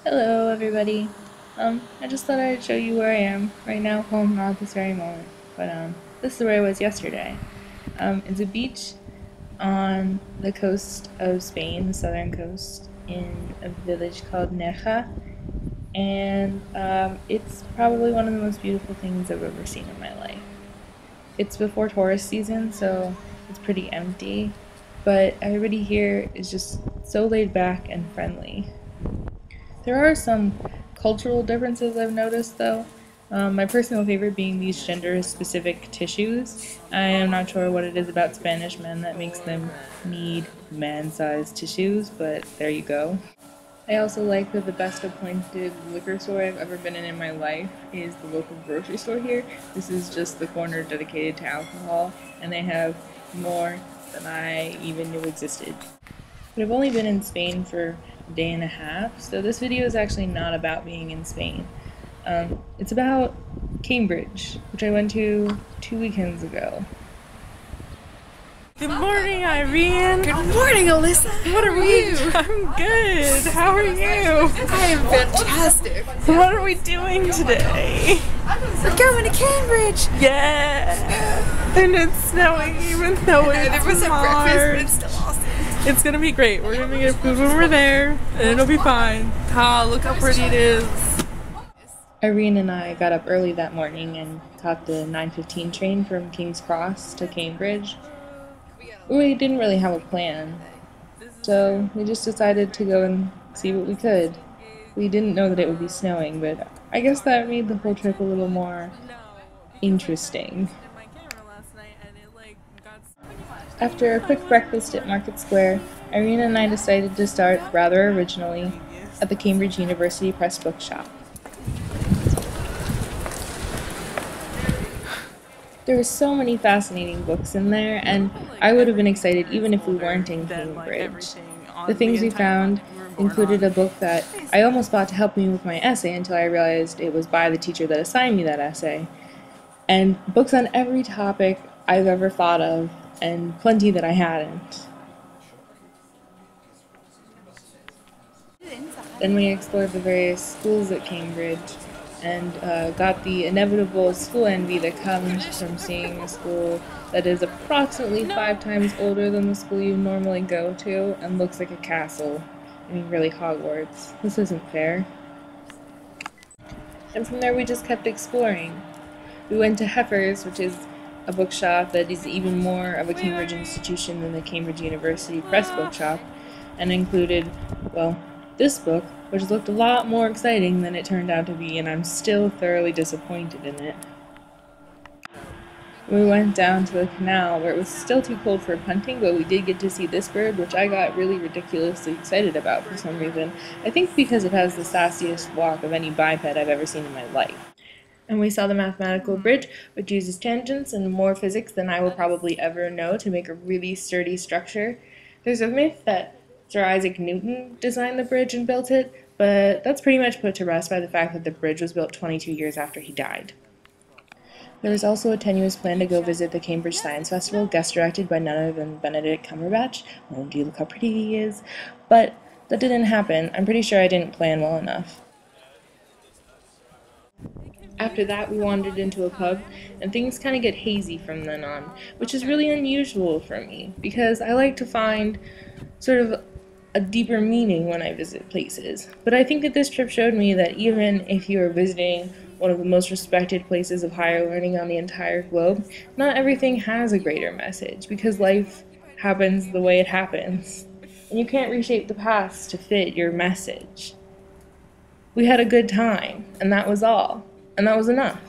Hello, everybody. I just thought I'd show you where I am right now. Well, not at this very moment, but this is where I was yesterday. It's a beach on the coast of Spain, the southern coast, in a village called Nerja, and it's probably one of the most beautiful things I've ever seen in my life. It's before tourist season, so it's pretty empty, but everybody here is just so laid back and friendly. There are some cultural differences I've noticed though. My personal favorite being these gender-specific tissues. I am not sure what it is about Spanish men that makes them need man-sized tissues, but there you go. I also like that the best appointed liquor store I've ever been in my life is the local grocery store here. This is just the corner dedicated to alcohol, and they have more than I even knew existed. But I've only been in Spain for a day and a half, so this video is actually not about being in Spain. It's about Cambridge, which I went to 2 weekends ago. Good morning, Irene. Good morning, Alyssa. What are we? I'm good. How are you? I am fantastic. What are we doing today? We're going to Cambridge. Yeah. And it's snowing, even though it's There was a breakfast, but it's still awesome. It's gonna be great. We're gonna get food when we're there, and it'll be fine. Ah, look how pretty it is. Irene and I got up early that morning and caught the 9:15 train from King's Cross to Cambridge. We didn't really have a plan, so we just decided to go and see what we could. We didn't know that it would be snowing, but I guess that made the whole trip a little more interesting. After a quick breakfast at Market Square, Irene and I decided to start, rather originally, at the Cambridge University Press Bookshop. There were so many fascinating books in there, and I would have been excited even if we weren't in Cambridge. The things we found included a book that I almost bought to help me with my essay until I realized it was by the teacher that assigned me that essay, and books on every topic I've ever thought of, and plenty that I hadn't. Then we explored the various schools at Cambridge and got the inevitable school envy that comes from seeing a school that is approximately 5 times older than the school you normally go to and looks like a castle. I mean, really, Hogwarts. This isn't fair. And from there we just kept exploring. We went to Heffer's, which is a bookshop that is even more of a Cambridge institution than the Cambridge University Press Bookshop, and included, well, this book, which looked a lot more exciting than it turned out to be, and I'm still thoroughly disappointed in it. We went down to the canal, where it was still too cold for punting, but we did get to see this bird, which I got really ridiculously excited about for some reason. I think because it has the sassiest walk of any biped I've ever seen in my life. And we saw the mathematical bridge, which uses tangents and more physics than I will probably ever know to make a really sturdy structure. There's a myth that Sir Isaac Newton designed the bridge and built it, but that's pretty much put to rest by the fact that the bridge was built 22 years after he died. There was also a tenuous plan to go visit the Cambridge Science Festival, guest directed by none other than Benedict Cumberbatch. Oh, do you look how pretty he is? But that didn't happen. I'm pretty sure I didn't plan well enough. After that, we wandered into a pub, and things kind of get hazy from then on, which is really unusual for me, because I like to find sort of a deeper meaning when I visit places. But I think that this trip showed me that even if you are visiting one of the most respected places of higher learning on the entire globe, not everything has a greater message, because life happens the way it happens, and you can't reshape the past to fit your message. We had a good time, and that was all. And that was enough.